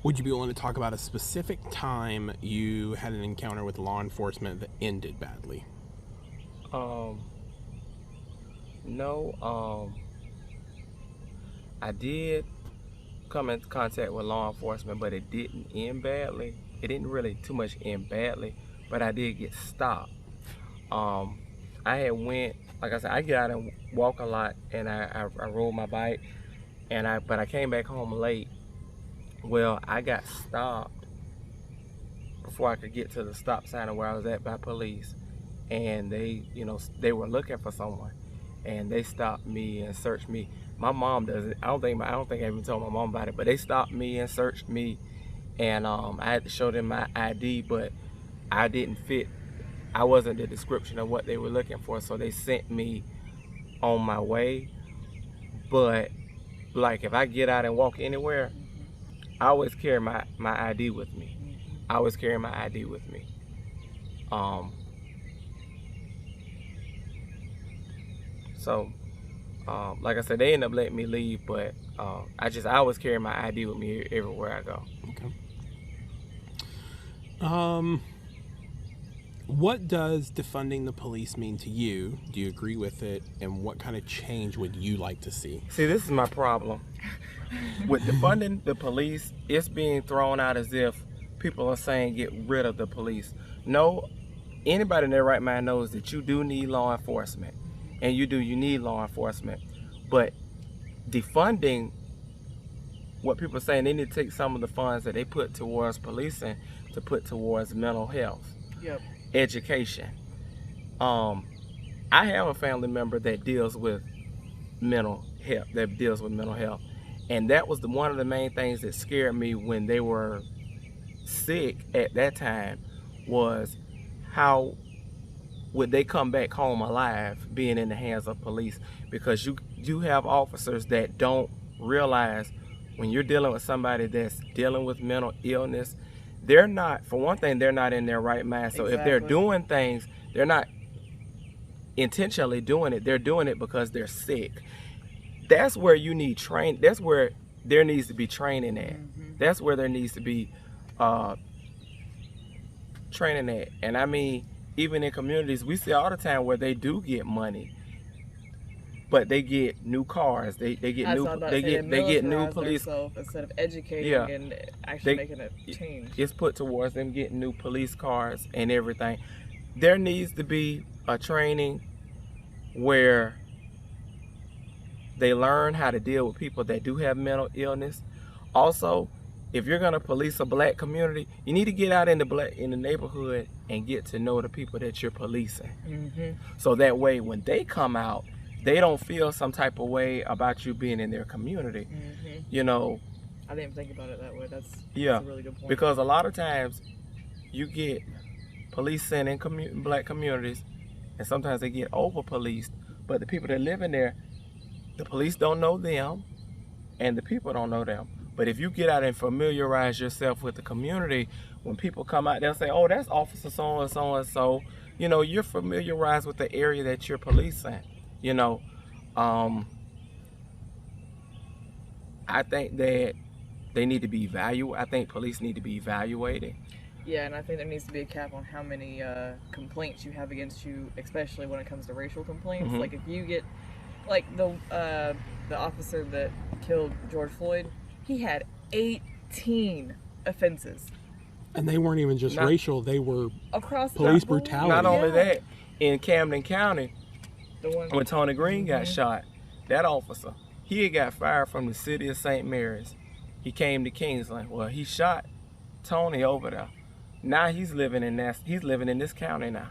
Would you be willing to talk about a specific time you had an encounter with law enforcement that ended badly? No. I did come into contact with law enforcement, but it didn't end badly. It didn't really too much end badly, but I did get stopped. I had went, like I said, I get out and walk a lot, and I rode my bike, but I came back home late. Well, I got stopped before I could get to the stop sign of where I was at by police, and they were looking for someone, and they stopped me and searched me. My mom doesn't. I don't think I even told my mom about it, but they stopped me and searched me, and I had to show them my ID, but I didn't fit. I wasn't the description of what they were looking for, so they sent me on my way. But like if I get out and walk anywhere, I always carry my ID with me. I always carry my ID with me. So like I said, they ended up letting me leave, but I always carry my ID with me everywhere I go. Okay. What does defunding the police mean to you? Do you agree with it? And what kind of change would you like to see? See, this is my problem. With defunding the police, it's being thrown out as if people are saying get rid of the police. No, anybody in their right mind knows that you do need law enforcement. And you need law enforcement. But defunding, what people are saying, they need to take some of the funds that they put towards policing to put towards mental health. Yep. Education. I have a family member that deals with mental health, and that was one of the main things that scared me when they were sick at that time, was how would they come back home alive being in the hands of police, because you have officers that don't realize when you're dealing with somebody that's dealing with mental illness, they're not, for one thing, they're not in their right mind. So if they're doing things, they're not intentionally doing it. They're doing it because they're sick. That's where you need train. That's where there needs to be training at. That's where there needs to be training at. And I mean, even in communities, we see all the time where they do get money, but they get new cars. They get new police. Instead of educating and actually making a change, it's put towards them getting new police cars and everything. There needs to be a training where they learn how to deal with people that do have mental illness. Also, if you're gonna police a black community, you need to get out in the neighborhood and get to know the people that you're policing. So that way, when they come out, they don't feel some type of way about you being in their community. You know, I didn't think about it that way. That's a really good point. Because a lot of times you get police sent in black communities, and sometimes they get over policed, but the people that live in there, the police don't know them and the people don't know them. But if you get out and familiarize yourself with the community, when people come out, they'll say, oh, that's Officer so and so and so. You know, you're familiarized with the area that you're policing. You know, I think that they need to be evaluated. I think police need to be evaluated. Yeah, and I think there needs to be a cap on how many complaints you have against you, especially when it comes to racial complaints. Like if you get, like the officer that killed George Floyd, he had 18 offenses. And they weren't even just racial; they were across police brutality. Not only that, in Camden County, when Tony Green got shot, that officer, he had got fired from the city of St. Mary's. He came to Kingsland. Well, he shot Tony over there. Now he's living in this county now.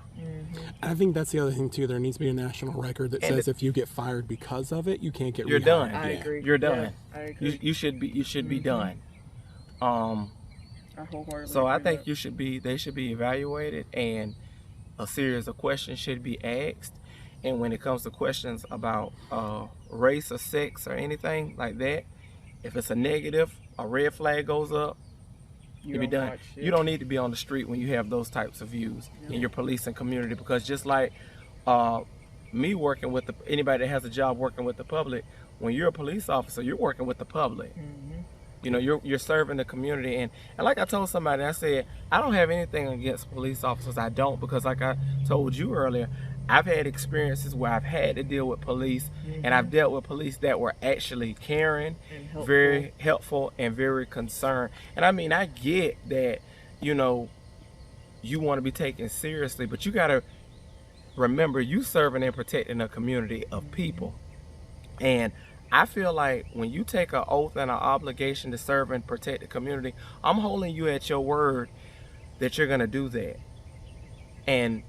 I think that's the other thing too. There needs to be a national record that says if you get fired because of it, you can't get. You're done. I agree. You're done. Yeah, I agree. You should be done. So I think they should be evaluated, and a series of questions should be asked. And when it comes to questions about race or sex or anything like that, if it's a negative, a red flag goes up, you'll be done. You don't need to be on the street when you have those types of views in your policing community, because just like me working with anybody that has a job working with the public, when you're a police officer, you're working with the public. You know, you're serving the community, and like I told somebody, I said I don't have anything against police officers. I don't, because like I told you earlier, I've had experiences where I've had to deal with police, and I've dealt with police that were actually caring, very helpful, and very concerned. And I mean, I get that, you know, you want to be taken seriously, but you got to remember you serving and protecting a community of people. And I feel like when you take an oath and an obligation to serve and protect the community, I'm holding you at your word that you're going to do that. And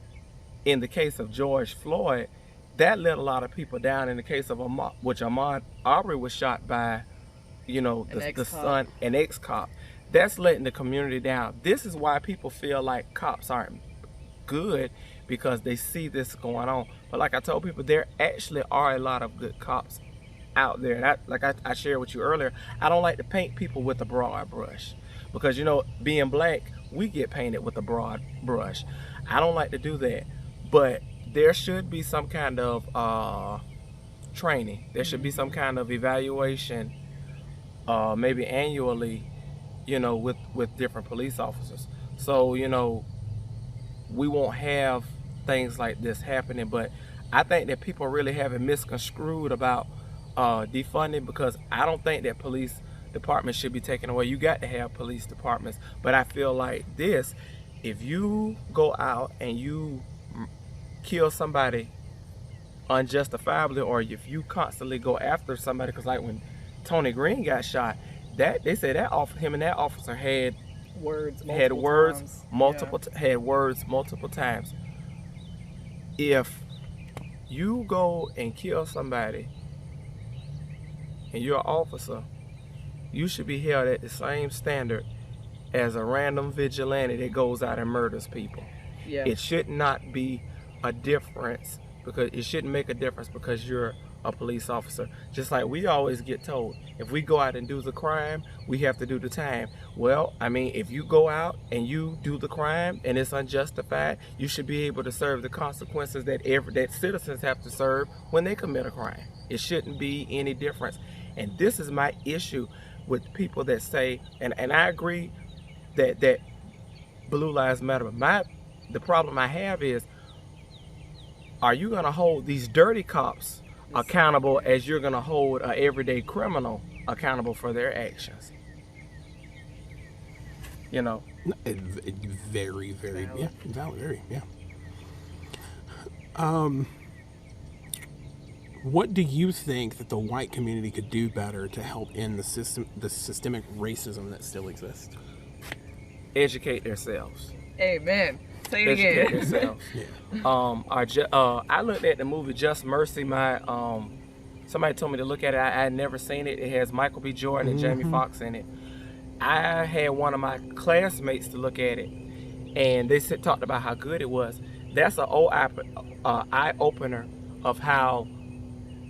in the case of George Floyd, that let a lot of people down. In the case of Ahmaud Arbery was shot by, you know, the son, an ex-cop. That's letting the community down. This is why people feel like cops aren't good, because they see this going on. But like I told people, there actually are a lot of good cops out there. And I shared with you earlier, I don't like to paint people with a broad brush, because, you know, being black, we get painted with a broad brush. I don't like to do that. But there should be some kind of training. There should be some kind of evaluation, maybe annually, you know, with different police officers. So, you know, we won't have things like this happening. But I think that people really have it misconstrued about defunding, because I don't think that police departments should be taken away. You got to have police departments. But I feel like this, if you go out and you kill somebody unjustifiably, or if you constantly go after somebody, because like when Tony Green got shot, that they say that him and that officer had words multiple times. If you go and kill somebody and you're an officer, you should be held at the same standard as a random vigilante that goes out and murders people. Yeah. It should not be a difference, because it shouldn't make a difference because you're a police officer. Just like we always get told, if we go out and do the crime, we have to do the time. Well, I mean, if you go out and you do the crime and it's unjustified, you should be able to serve the consequences that citizens have to serve when they commit a crime. It shouldn't be any difference. And this is my issue with people that say, and I agree that Blue Lives Matter, but the problem I have is, are you going to hold these dirty cops accountable as you're going to hold an everyday criminal accountable for their actions? You know? Very, very, valid. Yeah, valid, very, yeah. What do you think that the white community could do better to help end the systemic racism that still exists? Educate themselves. Amen. Say it Educate again. themselves. I looked at the movie Just Mercy. Somebody told me to look at it. I had never seen it. It has Michael B. Jordan and Jamie Foxx in it. I had one of my classmates to look at it, and they talked about how good it was. That's an eye opener of how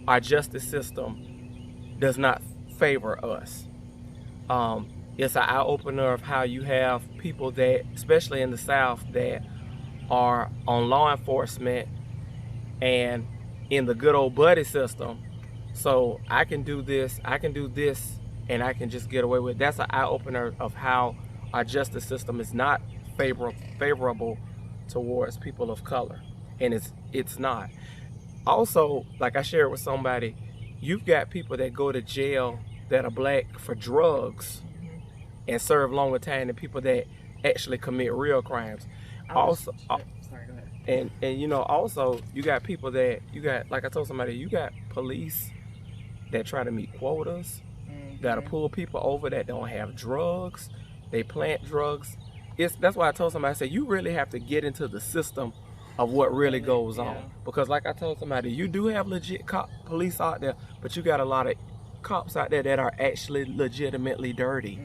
our justice system does not favor us. It's an eye opener of how you have people that, especially in the South, that are on law enforcement and in the good old buddy system. So I can do this, and I can just get away with it. That's an eye opener of how our justice system is not favorable towards people of color, and it's not. Also, like I shared with somebody, you've got people that go to jail that are black for drugs and serve longer time than people that actually commit real crimes. Sorry, go ahead. And you know, also you got people that like I told somebody, you got police that try to meet quotas, that'll pull people over that don't have drugs, they plant drugs. That's why I told somebody, I said, you really have to get into the system of what really goes on. Because like I told somebody, you do have legit police out there, but you got a lot of cops out there that are actually legitimately dirty.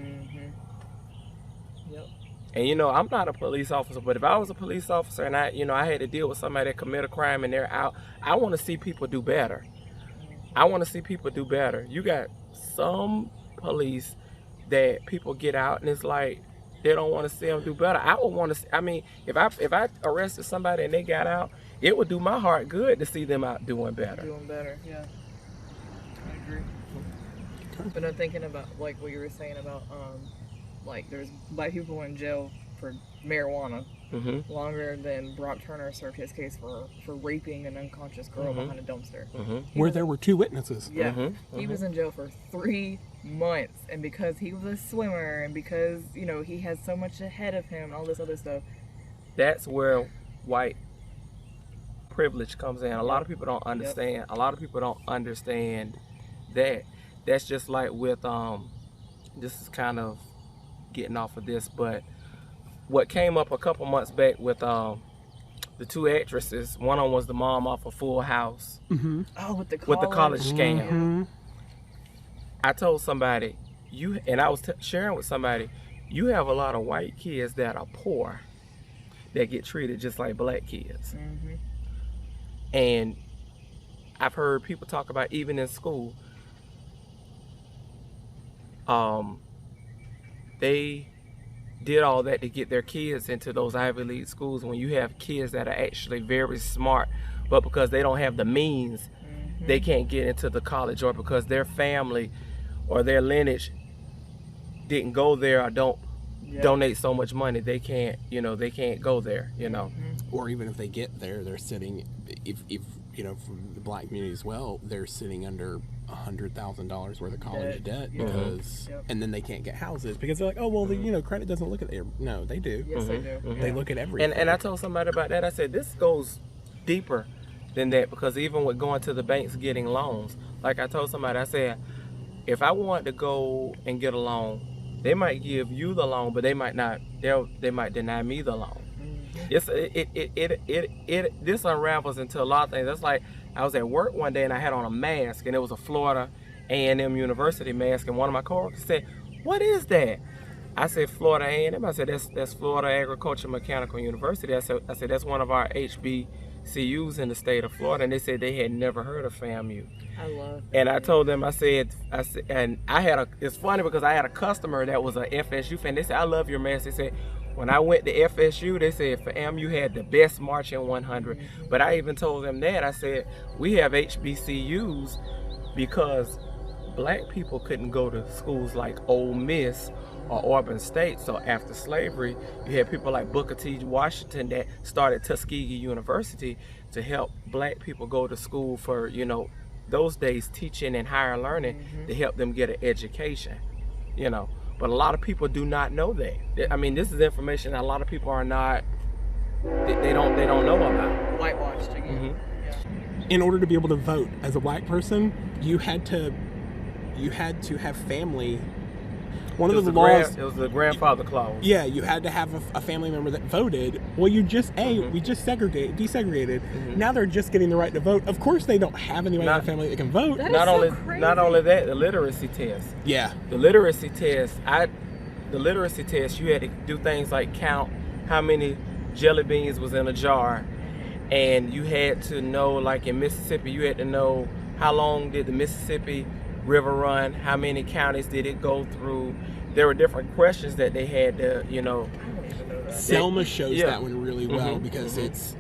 And you know, I'm not a police officer, but if I was a police officer and I had to deal with somebody that commit a crime and they're out, I want to see people do better. I want to see people do better. You got some police that people get out and it's like they don't want to see them do better. I would want to see, I mean, if I arrested somebody and they got out, it would do my heart good to see them out doing better. Doing better, yeah. I agree. But I'm thinking about like what you were saying about like there's black people in jail for marijuana longer than Brock Turner served his case for raping an unconscious girl behind a dumpster. Where there were 2 witnesses. Yeah, he was in jail for 3 months, and because he was a swimmer, and because you know he has so much ahead of him, and all this other stuff. That's where white privilege comes in. A lot of people don't understand. A lot of people don't understand that. That's just like with this is kind of getting off of this, but what came up a couple months back with the 2 actresses. One of them was the mom off of Full House. Oh, with the college scam. I told somebody, and I was sharing with somebody, you have a lot of white kids that are poor that get treated just like black kids. And I've heard people talk about even in school, they did all that to get their kids into those Ivy League schools when you have kids that are actually very smart, but because they don't have the means, they can't get into the college, or because their family or their lineage didn't go there or don't donate so much money, they can't, they can't go there, Or even if they get there, they're sitting, if from the black community as well, they're sitting under $100,000 worth of college debt because, and then they can't get houses because they're like, oh well, the credit doesn't look at it. No, they do. Yes, they do. They look at everything. And I told somebody about that. I said this goes deeper than that, because even with going to the banks getting loans, like I told somebody, I said, if I want to go and get a loan, they might give you the loan, but they might not. They might deny me the loan. This unravels into a lot of things. That's like I was at work one day and I had on a mask, and it was a Florida A&M University mask, and one of my coworkers said, "What is that?" I said, "Florida A&M." I said, "That's Florida Agriculture Mechanical University." I said, "That's one of our HBCUs in the state of Florida," and they said they had never heard of FAMU. I love. And I told them, I said, and it's funny because I had a customer that was a FSU fan. They said, "I love your mask." They said, when I went to FSU, they said FAMU had the best marching 100. But I even told them that. I said, we have HBCUs because black people couldn't go to schools like Ole Miss or Auburn State. So after slavery, you had people like Booker T. Washington that started Tuskegee University to help black people go to school for, those days teaching and higher learning to help them get an education, But a lot of people do not know that. I mean, this is information that a lot of people are not, they don't know about. Whitewashed again. In order to be able to vote as a black person, you had to have family. One of the laws, it was the grandfather clause. Yeah, you had to have a family member that voted. Well, we just desegregated. Now they're just getting the right to vote. Of course, they don't have anyone in their family that can vote. Not only that, the literacy test. Yeah. The literacy test, you had to do things like count how many jelly beans was in a jar, and you had to know, like in Mississippi, you had to know how long did the Mississippi River run, how many counties did it go through. There were different questions that they had to, Selma shows that one really well because it's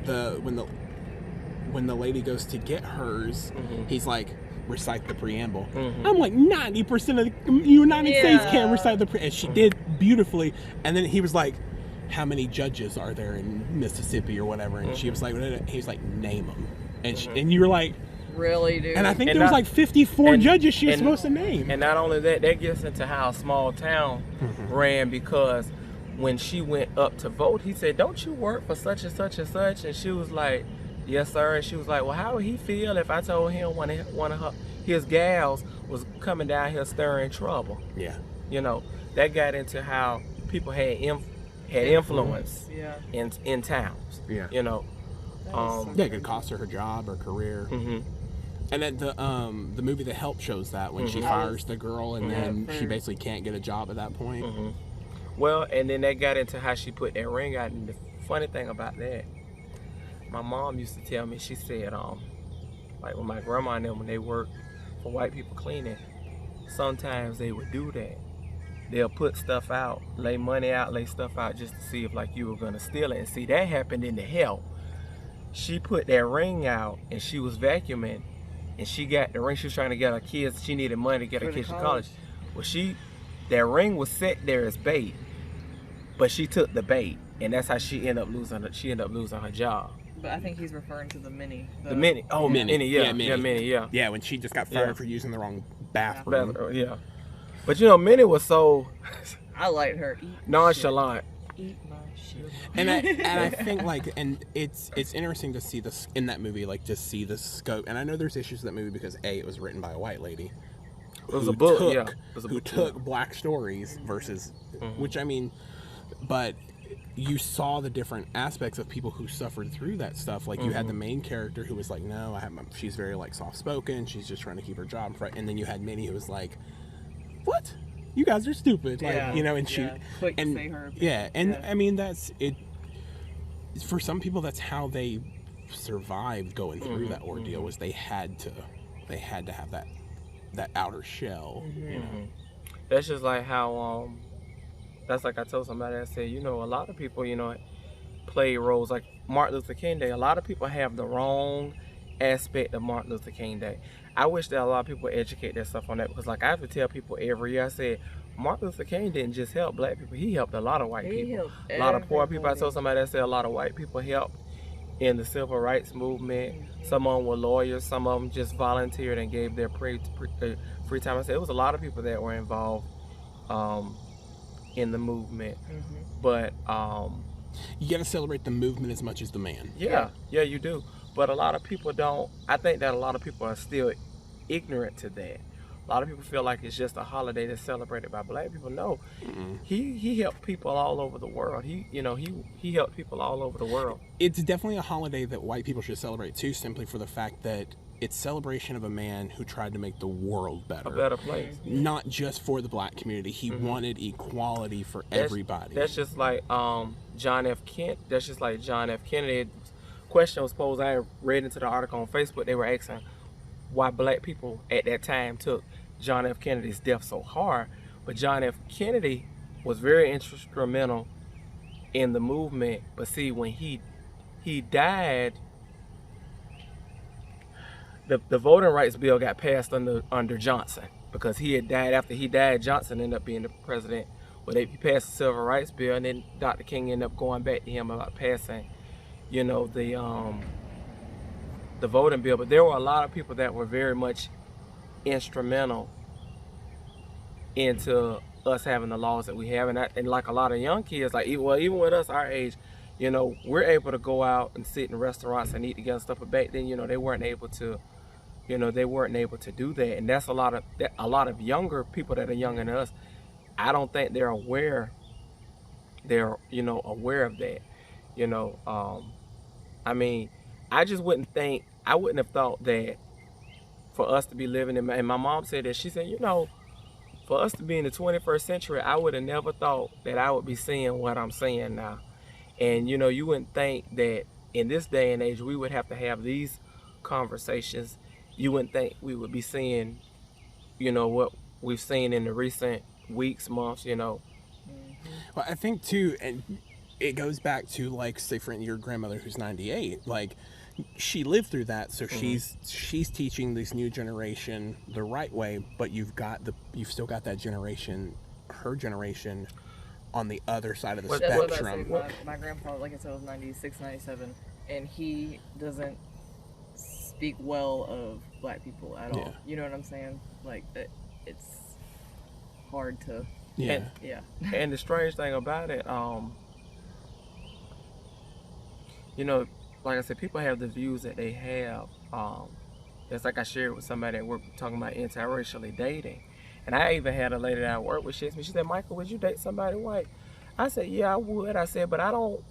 when the lady goes to get hers, he's like, recite the preamble. I'm like, 90% of the United States can't recite the preamble. And she did beautifully. And then he was like, how many judges are there in Mississippi or whatever? And she was like, he was like, name them. And you were like, really, dude? And I think there was like 54 judges she was supposed to name. And not only that gets into how a small town ran, because when she went up to vote, he said, "Don't you work for such and such and such?" And she was like, "Yes, sir." And she was like, "Well, how would he feel if I told him one of his gals was coming down here stirring trouble?" Yeah. That got into how people had influence in towns. Yeah. It could cost her job or career. And then the movie The Help shows that when she fires the girl and then she basically can't get a job at that point. Well, and then that got into how she put that ring out. And the funny thing about that, my mom used to tell me, she said, like when my grandma and them, when they worked for white people cleaning, sometimes they would do that. They'll put stuff out, lay money out, lay stuff out just to see if like you were gonna steal it. And see, that happened in The Help. She put that ring out and she was vacuuming, and she got the ring. She was trying to get her kids. She needed money to get her kids to college. Well, that ring was set there as bait, but she took the bait, and that's how she ended up losing. She ended up losing her job. But I think he's referring to the Minnie. The Minnie. Oh, Minnie. Yeah, Minnie. Yeah, when she just got fired for using the wrong bathroom. Yeah. But you know, Minnie was so I liked her. Nonchalant. Eat my shit. And I think like, and it's interesting to see this in that movie, like to see the scope. And I know there's issues with that movie because it was written by a white lady. It was a book, who took black stories versus, which I mean, but you saw the different aspects of people who suffered through that stuff. Like you had the main character who was like, no, she's very like soft spoken. She's just trying to keep her job right. And then you had Minnie who was like, what? You guys are stupid. Like, you know, and she, quick to say her opinion. I mean, that's it. For some people, that's how they survived going through that ordeal. Was they had to have that outer shell. You know, that's just like how that's like I told somebody. I said, you know, a lot of people, you know, play roles like Martin Luther King Day. A lot of people have the wrong aspect of Martin Luther King Day. I wish that a lot of people educate themselves on that, because like I have to tell people every year, I said Martin Luther King didn't just help black people, he helped a lot of white people, a lot of poor people. I told somebody, I said a lot of white people helped in the civil rights movement. Some of them were lawyers, some of them just volunteered and gave their free time. I said it was a lot of people that were involved in the movement. But you got to celebrate the movement as much as the man. Yeah, you do. But a lot of people don't. I think that a lot of people are still ignorant to that. A lot of people feel like it's just a holiday that's celebrated by black people. No, he helped people all over the world. He helped people all over the world. It's definitely a holiday that white people should celebrate too, simply for the fact that it's celebration of a man who tried to make the world better, a better place. Not just for the black community. He wanted equality for everybody. That's just like John F. Kennedy. That's just like John F. Kennedy. Question was posed. I read into the article on Facebook. They were asking why black people at that time took John F. Kennedy's death so hard. But John F. Kennedy was very instrumental in the movement. But see, when he died, the voting rights bill got passed under Johnson, because he had died. After he died, Johnson ended up being the president. Well, he passed the civil rights bill, and then Dr. King ended up going back to him about passing, you know, the voting bill. But there were a lot of people that were very much instrumental into us having the laws that we have, and like a lot of young kids, like even with us our age, you know, we're able to go out and sit in restaurants and eat together and stuff. But back then, you know, they weren't able to do that, and that's a lot of younger people that are younger than us. I don't think they're aware of that. You know, I mean, I wouldn't have thought that for us to be living in, and my mom said that, she said, you know, for us to be in the 21st century, I would have never thought that I would be seeing what I'm seeing now. And you know, you wouldn't think that in this day and age we would have to have these conversations. You wouldn't think we would be seeing, you know, what we've seen in the recent weeks, months, you know. Well, I think too, and it goes back to, like, say for your grandmother who's 98, like, she lived through that, so she's teaching this new generation the right way, but you've still got that generation, her generation, on the other side of the spectrum. My grandpa, like I said, was 96, 97, and he doesn't speak well of black people at all. You know what I'm saying? Like, it's hard to... And the strange thing about it, you know, like I said, people have the views that they have. It's like I shared with somebody that we're talking about interracially dating. And I even had a lady that I work with, she asked me, she said, Michael, would you date somebody white? I said, yeah, I would. I said, but I don't,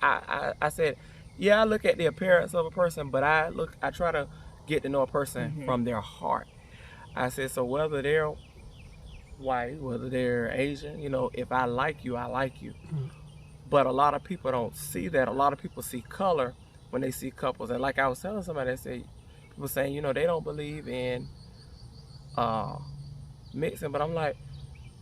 I said, yeah, I look at the appearance of a person, but I try to get to know a person from their heart. I said, so whether they're white, whether they're Asian, you know, if I like you, I like you. But a lot of people don't see that. A lot of people see color when they see couples. And like I was telling somebody, I said, people saying, you know, they don't believe in mixing. But I'm like,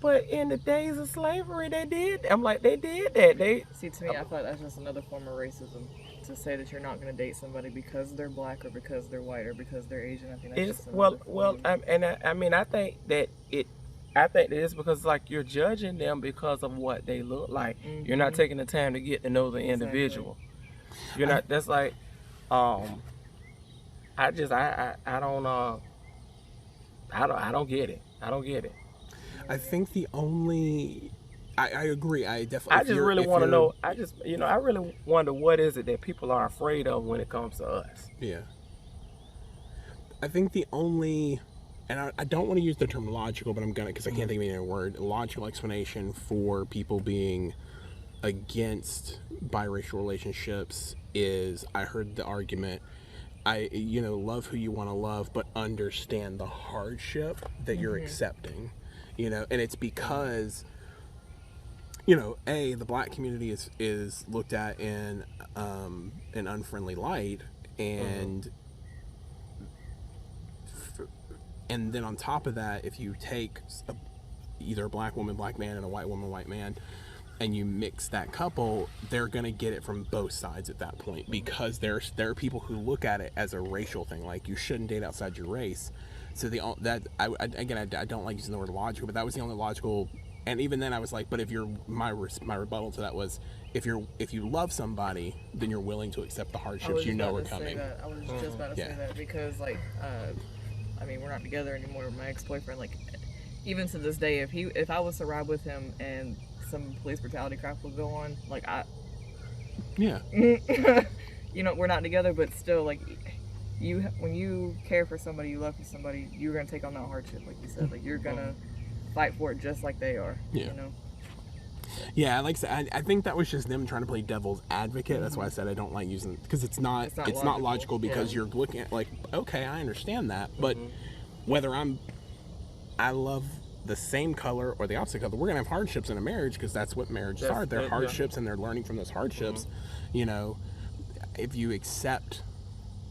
But in the days of slavery, they did. I'm like, they did that. See, to me, I thought that's just another form of racism. To say that you're not going to date somebody because they're black or because they're white or because they're Asian. I think that's just another form. I think that it's because like you're judging them because of what they look like. Mm-hmm. You're not taking the time to get to know the individual. Exactly. You're not. That's like, I don't get it. I don't get it. I think the only, I agree. I definitely. I just really want to know. I really wonder what is it that people are afraid of when it comes to us. Yeah. I think the only, and I don't want to use the term logical, but I'm gonna because I can't think of any other word. Logical explanation for people being against biracial relationships is I heard the argument. Love who you want to love, but understand the hardship that you're accepting. And it's because, the black community is looked at in an unfriendly light, and and then on top of that, if you take either a black woman, black man, and a white woman, white man, and you mix that couple, they're gonna get it from both sides at that point, because there are people who look at it as a racial thing, like you shouldn't date outside your race. So I don't like using the word logical, but that was the only logical. And even then, I was like, but if you're my rebuttal to that was, if you love somebody, then you're willing to accept the hardships are coming. I was just about to say that because we're not together anymore. My ex-boyfriend, even to this day, if I was to ride with him and some police brutality crap would go on, we're not together, but still, when you care for somebody, you love for somebody, you're gonna take on that hardship, like you said. You're gonna fight for it just like they are. Yeah. Yeah, like I said, I think that was just them trying to play devil's advocate. That's why I said I don't like using, because it's not logical because you're looking at okay, I understand that, but whether I love the same color or the opposite color, we're gonna have hardships in a marriage, because that's what marriages are. They're hardships, and they're learning from those hardships. If you accept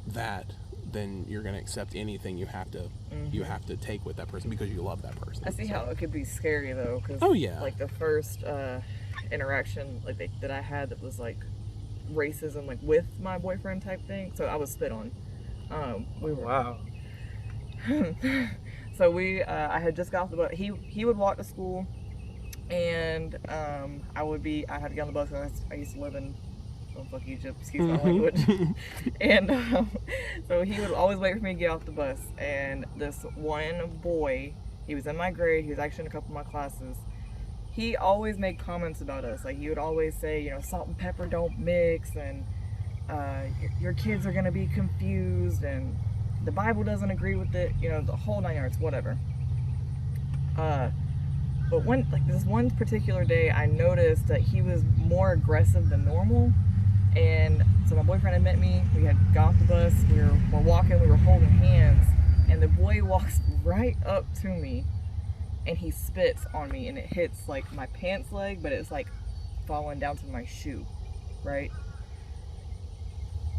that, then you're going to accept anything you have to take with that person because you love that person. I see how it could be scary though, because the first interaction that I had that was racism with my boyfriend type thing, so I was spit on. Wow. So I had just got off the bus. He would walk to school, and I had to get on the bus because I used to live in fuck Egypt, excuse my language. And so he would always wait for me to get off the bus. And this one boy, he was in my grade, he was actually in a couple of my classes. He always made comments about us. He would always say, salt and pepper don't mix, and your kids are gonna be confused, and the Bible doesn't agree with it, the whole 9 yards, whatever. But this one particular day, I noticed that he was more aggressive than normal. And so my boyfriend had met me, we had got off the bus, we were walking, we were holding hands, and the boy walks right up to me, and he spits on me, and it hits my pants leg, but it's falling down to my shoe, right?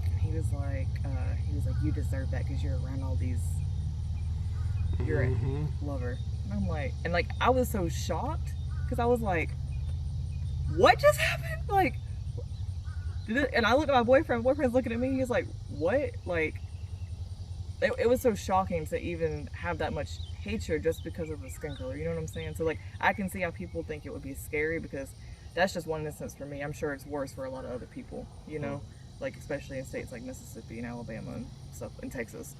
And he was like, you deserve that because you're around all these, you're a lover. And I'm like, I was so shocked, because I was like, what just happened? And I looked at my boyfriend, boyfriend's looking at me, he's like, what? It was so shocking to even have that much hatred just because of a skin color, you know what I'm saying? So I can see how people think it would be scary, because that's just one instance for me. I'm sure it's worse for a lot of other people, especially in states like Mississippi and Alabama and stuff, and Texas.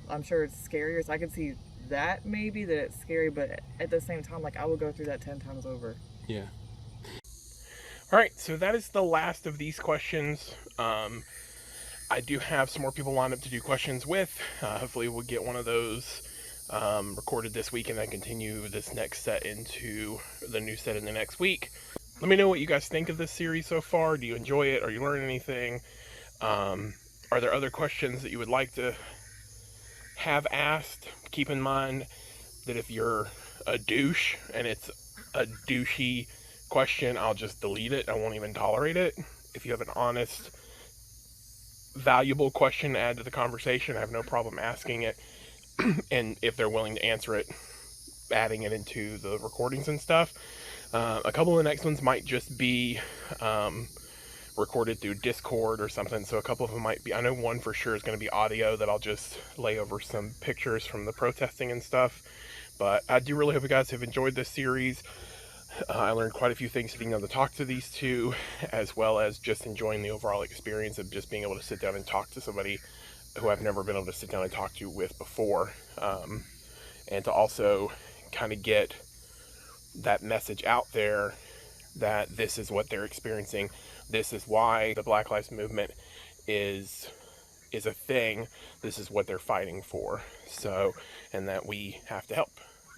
I'm sure it's scarier, so I can see that maybe, that it's scary, but at the same time, I would go through that 10 times over. Yeah. All right, so that is the last of these questions. I do have some more people lined up to do questions with. Hopefully we'll get one of those recorded this week, and then continue this next set into the new set in the next week. Let me know what you guys think of this series so far. Do you enjoy it? Are you learning anything? Are there other questions that you would like to have asked? Keep in mind that if you're a douche and it's a douchey question, I'll just delete it. I won't even tolerate it. If you have an honest, valuable question to add to the conversation, I have no problem asking it. And if they're willing to answer it, adding it into the recordings and stuff. A couple of the next ones might just be recorded through Discord or something, so a couple of them might be, I know one for sure is going to be audio that I'll just lay over some pictures from the protesting and stuff. But I do really hope you guys have enjoyed this series. I learned quite a few things being able to talk to these two, as well as just enjoying the overall experience of just being able to sit down and talk to somebody who I've never been able to sit down and talk to with before, and to also kind of get that message out there that this is what they're experiencing. This is why the Black Lives Movement is a thing. This is what they're fighting for. So, and that we have to help.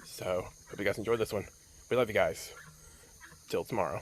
So, hope you guys enjoyed this one. We love you guys. Till tomorrow.